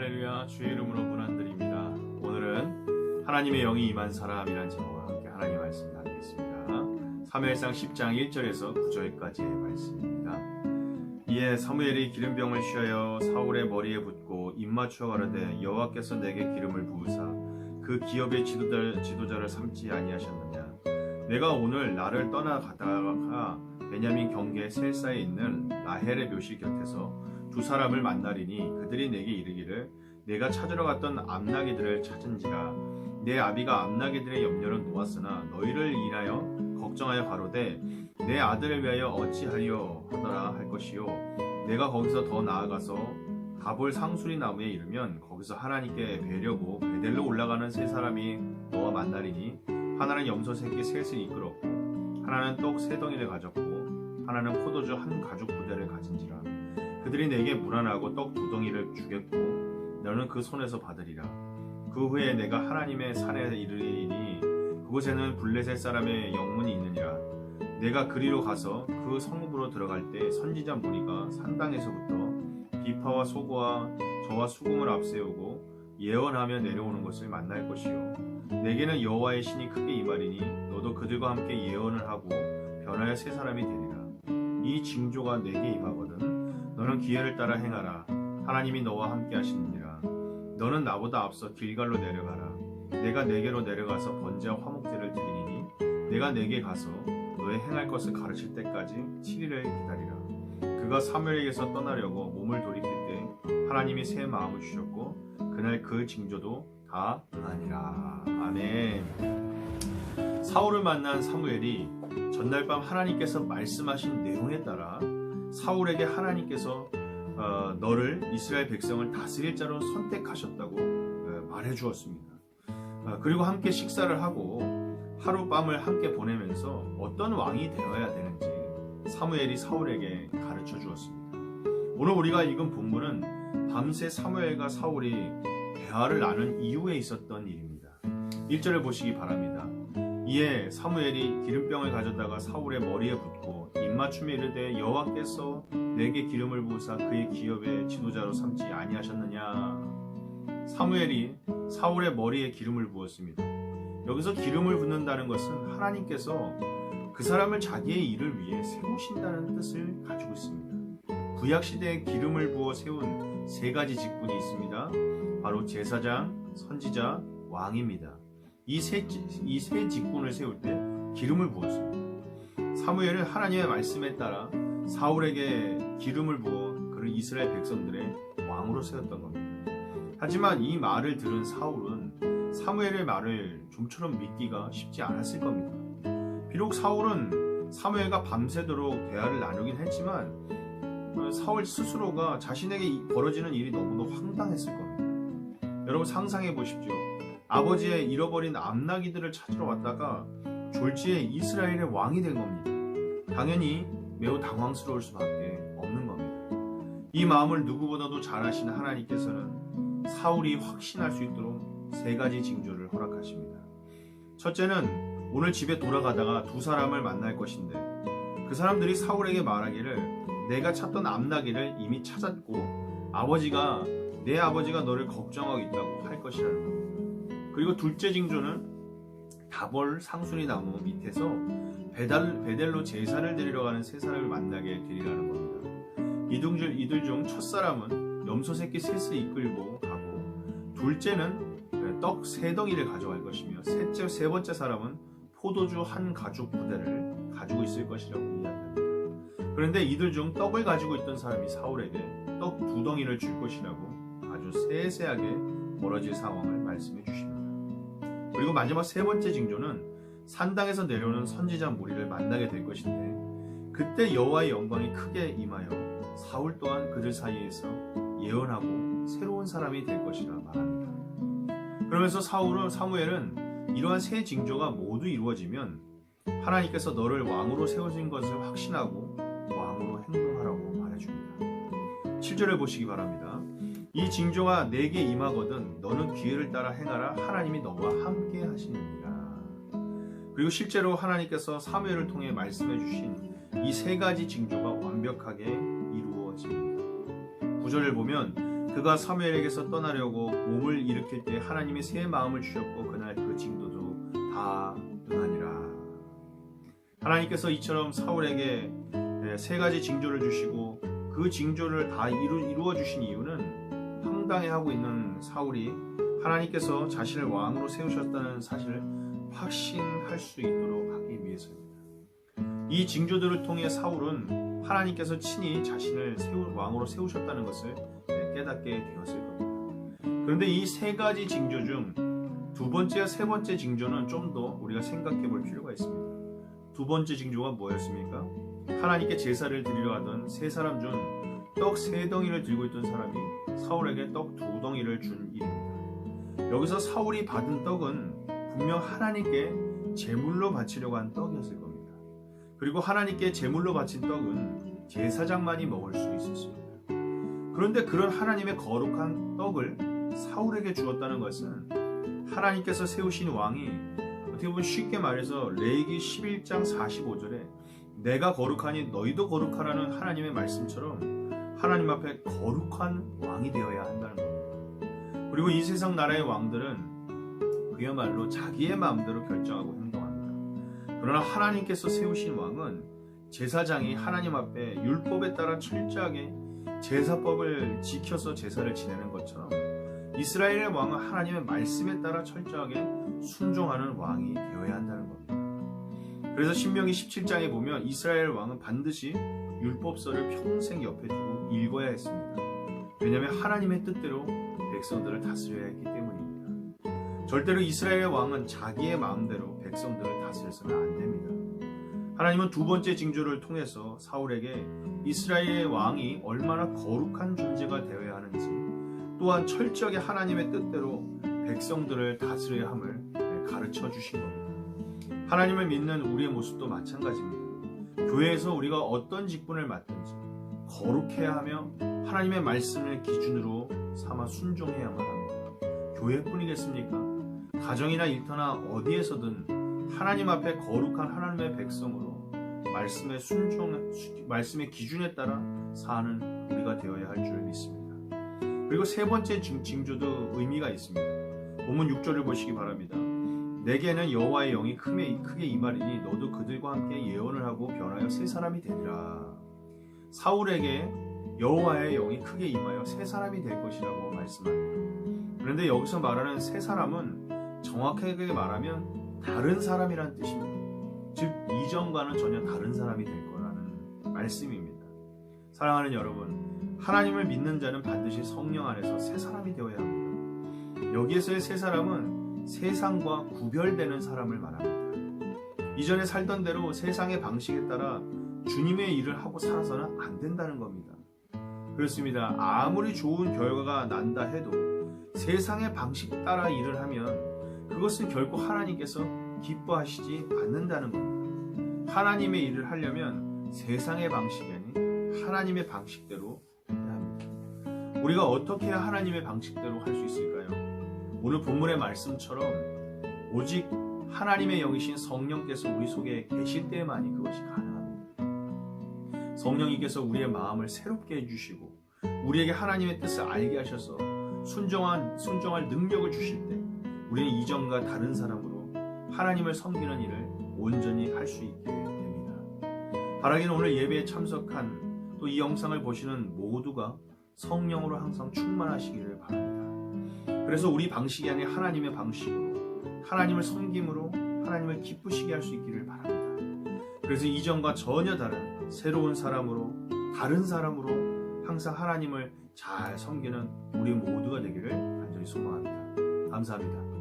할렐루야, 주의 이름으로 문안드립니다. 오늘은 하나님의 영이 임한 사람이란 제목과 함께 하나님의 말씀 나누겠습니다. 사무엘상 10장 1절에서 9절까지의 말씀입니다. 이에 사무엘이 기름병을 취하여 사울의 머리에 붓고 입맞추어 가로되 여호와께서 내게 기름을 부으사 그 기업의 지도자를 삼지 아니하셨느냐. 내가 오늘 나를 떠나가다가 베냐민 경계 셀사에 있는 라헬의 묘실 곁에서 두 사람을 만나리니 그들이 내게 이르기를 내가 찾으러 갔던 암나기들을 찾은지라. 내 아비가 암나기들의 염려는 놓았으나 너희를 인하여 걱정하여 가로되 내 아들을 위하여 어찌하리요 하더라 할 것이요. 내가 거기서 더 나아가서 가볼 상수리 나무에 이르면 거기서 하나님께 뵈려고 베델로 올라가는 세 사람이 너와 만나리니 하나는 염소 새끼 셋을 이끌었고 하나는 떡 세 덩이를 가졌고 하나는 포도주 한 가죽 부대를 가진지라. 그들이 내게 무난하고 떡 두 덩이를 주겠고 너는 그 손에서 받으리라. 그 후에 내가 하나님의 산에 이르리니 그곳에는 블레셋 사람의 영문이 있느니라. 내가 그리로 가서 그 성읍으로 들어갈 때 선지자 무리가 산당에서부터 비파와 소고와 저와 수금을 앞세우고 예언하며 내려오는 것을 만날 것이요. 내게는 여호와의 신이 크게 임하리니 너도 그들과 함께 예언을 하고 변하여 세 사람이 되리라. 이 징조가 내게 임하거든 너는 기회를 따라 행하라. 하나님이 너와 함께 하시느니라. 너는 나보다 앞서 길갈로 내려가라. 내가 내게로 내려가서 번제와 화목제를 드리니 내가 내게 가서 너의 행할 것을 가르칠 때까지 7일을 기다리라. 그가 사무엘에게서 떠나려고 몸을 돌이킬 때 하나님이 새 마음을 주셨고 그날 그 징조도 다 응하니라. 아멘. 사울을 만난 사무엘이 전날 밤 하나님께서 말씀하신 내용에 따라 사울에게 하나님께서 너를 이스라엘 백성을 다스릴 자로 선택하셨다고 말해 주었습니다. 그리고 함께 식사를 하고 하룻밤을 함께 보내면서 어떤 왕이 되어야 되는지 사무엘이 사울에게 가르쳐 주었습니다. 오늘 우리가 읽은 본문은 밤새 사무엘과 사울이 대화를 나눈 이후에 있었던 일입니다. 1절을 보시기 바랍니다. 이에 사무엘이 기름병을 가져다가 사울의 머리에 붓고 입맞춤에 이르되 여호와께서 내게 기름을 부으사 그의 기업의 지도자로 삼지 아니하셨느냐. 사무엘이 사울의 머리에 기름을 부었습니다. 여기서 기름을 붓는다는 것은 하나님께서 그 사람을 자기의 일을 위해 세우신다는 뜻을 가지고 있습니다. 구약시대에 기름을 부어 세운 세 가지 직분이 있습니다. 바로 제사장, 선지자, 왕입니다. 이 세 직분을 세울 때 기름을 부었습니다. 사무엘은 하나님의 말씀에 따라 사울에게 기름을 부어 그를 이스라엘 백성들의 왕으로 세웠던 겁니다. 하지만 이 말을 들은 사울은 사무엘의 말을 좀처럼 믿기가 쉽지 않았을 겁니다. 비록 사울은 사무엘과 밤새도록 대화를 나누긴 했지만 사울 스스로가 자신에게 벌어지는 일이 너무도 황당했을 겁니다. 여러분 상상해 보십시오. 아버지의 잃어버린 암나기들을 찾으러 왔다가 졸지에 이스라엘의 왕이 된 겁니다. 당연히 매우 당황스러울 수밖에 없는 겁니다. 이 마음을 누구보다도 잘 아시는 하나님께서는 사울이 확신할 수 있도록 세 가지 징조를 허락하십니다. 첫째는 오늘 집에 돌아가다가 두 사람을 만날 것인데 그 사람들이 사울에게 말하기를 내가 찾던 암나기를 이미 찾았고 내 아버지가 너를 걱정하고 있다고 할 것이라는 겁니다. 그리고 둘째 징조는 다볼 상수리 나무 밑에서 베델로 제사를 드리러 가는 세 사람을 만나게 되리라는 겁니다. 이들 중 첫 사람은 염소 새끼 셋을 이끌고 가고 둘째는 떡 세 덩이를 가져갈 것이며 세 번째 사람은 포도주 한 가죽 부대를 가지고 있을 것이라고 이야기합니다. 그런데 이들 중 떡을 가지고 있던 사람이 사울에게 떡 두 덩이를 줄 것이라고 아주 세세하게 벌어질 상황을 말씀해 주십니다. 그리고 마지막 세 번째 징조는 산당에서 내려오는 선지자 무리를 만나게 될 것인데 그때 여호와의 영광이 크게 임하여 사울 또한 그들 사이에서 예언하고 새로운 사람이 될 것이라 말합니다. 그러면서 사무엘은 이러한 세 징조가 모두 이루어지면 하나님께서 너를 왕으로 세우신 것을 확신하고 왕으로 행동하라고 말해줍니다. 7절을 보시기 바랍니다. 이 징조가 내게 임하거든 너는 기회를 따라 행하라. 하나님이 너와 함께 하시느니라. 그리고 실제로 하나님께서 사무엘을 통해 말씀해 주신 이 세 가지 징조가 완벽하게 이루어집니다. 9절을 보면 그가 사무엘에게서 떠나려고 몸을 일으킬 때 하나님이 새 마음을 주셨고 그날 그 징조도 다 응하니라. 하나님께서 이처럼 사울에게 세 가지 징조를 주시고 그 징조를 다 이루어 주신 이유는 황당해하고 있는 사울이 하나님께서 자신을 왕으로 세우셨다는 사실을 확신할 수 있도록 하기 위해서입니다. 이 징조들을 통해 사울은 하나님께서 친히 자신을 왕으로 세우셨다는 것을 깨닫게 되었을 겁니다. 그런데 이 세 가지 징조 중 두 번째와 세 번째 징조는 좀 더 우리가 생각해 볼 필요가 있습니다. 두 번째 징조가 뭐였습니까? 하나님께 제사를 드리려 하던 세 사람 중 떡 세 덩이를 들고 있던 사람이 사울에게 떡 두 덩이를 준 일입니다. 여기서 사울이 받은 떡은 분명 하나님께 제물로 바치려고 한 떡이었을 겁니다. 그리고 하나님께 제물로 바친 떡은 제사장만이 먹을 수 있었습니다. 그런데 그런 하나님의 거룩한 떡을 사울에게 주었다는 것은 하나님께서 세우신 왕이 어떻게 보면 쉽게 말해서 레위기 11장 45절에 내가 거룩하니 너희도 거룩하라는 하나님의 말씀처럼 하나님 앞에 거룩한 왕이 되어야 한다는 겁니다. 그리고 이 세상 나라의 왕들은 그야말로 자기의 마음대로 결정하고 행동합니다. 그러나 하나님께서 세우신 왕은 제사장이 하나님 앞에 율법에 따라 철저하게 제사법을 지켜서 제사를 지내는 것처럼 이스라엘의 왕은 하나님의 말씀에 따라 철저하게 순종하는 왕이 되어야 한다는 겁니다. 그래서 신명기 17장에 보면 이스라엘 왕은 반드시 율법서를 평생 옆에 두고 읽어야 했습니다. 왜냐하면 하나님의 뜻대로 백성들을 다스려야 했기 때문입니다. 절대로 이스라엘 왕은 자기의 마음대로 백성들을 다스려서는 안 됩니다. 하나님은 두 번째 징조를 통해서 사울에게 이스라엘의 왕이 얼마나 거룩한 존재가 되어야 하는지 또한 철저하게 하나님의 뜻대로 백성들을 다스려야 함을 가르쳐 주신 겁니다. 하나님을 믿는 우리의 모습도 마찬가지입니다. 교회에서 우리가 어떤 직분을 맡든지 거룩해야 하며 하나님의 말씀을 기준으로 삼아 순종해야만 합니다. 교회뿐이겠습니까? 가정이나 일터나 어디에서든 하나님 앞에 거룩한 하나님의 백성으로 말씀의 기준에 따라 사는 우리가 되어야 할 줄 믿습니다. 그리고 세 번째 징조도 의미가 있습니다. 본문 6절을 보시기 바랍니다. 내게는 여호와의 영이 크게 임하리니 너도 그들과 함께 예언을 하고 변하여 새 사람이 되리라. 사울에게 여호와의 영이 크게 임하여 새 사람이 될 것이라고 말씀합니다. 그런데 여기서 말하는 새 사람은 정확하게 말하면 다른 사람이란 뜻입니다. 즉 이전과는 전혀 다른 사람이 될 거라는 말씀입니다. 사랑하는 여러분, 하나님을 믿는 자는 반드시 성령 안에서 새 사람이 되어야 합니다. 여기에서의 새 사람은 세상과 구별되는 사람을 말합니다. 이전에 살던 대로 세상의 방식에 따라 주님의 일을 하고 살아서는 안 된다는 겁니다. 그렇습니다. 아무리 좋은 결과가 난다 해도 세상의 방식 따라 일을 하면 그것은 결코 하나님께서 기뻐하시지 않는다는 겁니다. 하나님의 일을 하려면 세상의 방식이 아닌 하나님의 방식대로 해야 합니다. 우리가 어떻게 해야 하나님의 방식대로 할 수 있을까요? 오늘 본문의 말씀처럼 오직 하나님의 영이신 성령께서 우리 속에 계실 때만이 그것이 가능합니다. 성령님께서 우리의 마음을 새롭게 해주시고 우리에게 하나님의 뜻을 알게 하셔서 순종할 능력을 주실 때 우리는 이전과 다른 사람으로 하나님을 섬기는 일을 온전히 할 수 있게 됩니다. 바라기는 오늘 예배에 참석한 또 이 영상을 보시는 모두가 성령으로 항상 충만하시기를 바랍니다. 그래서 우리 방식이 아닌 하나님의 방식으로 하나님을 섬김으로 하나님을 기쁘시게 할 수 있기를 바랍니다. 그래서 이전과 전혀 다른 새로운 사람으로 다른 사람으로 항상 하나님을 잘 섬기는 우리 모두가 되기를 간절히 소망합니다. 감사합니다.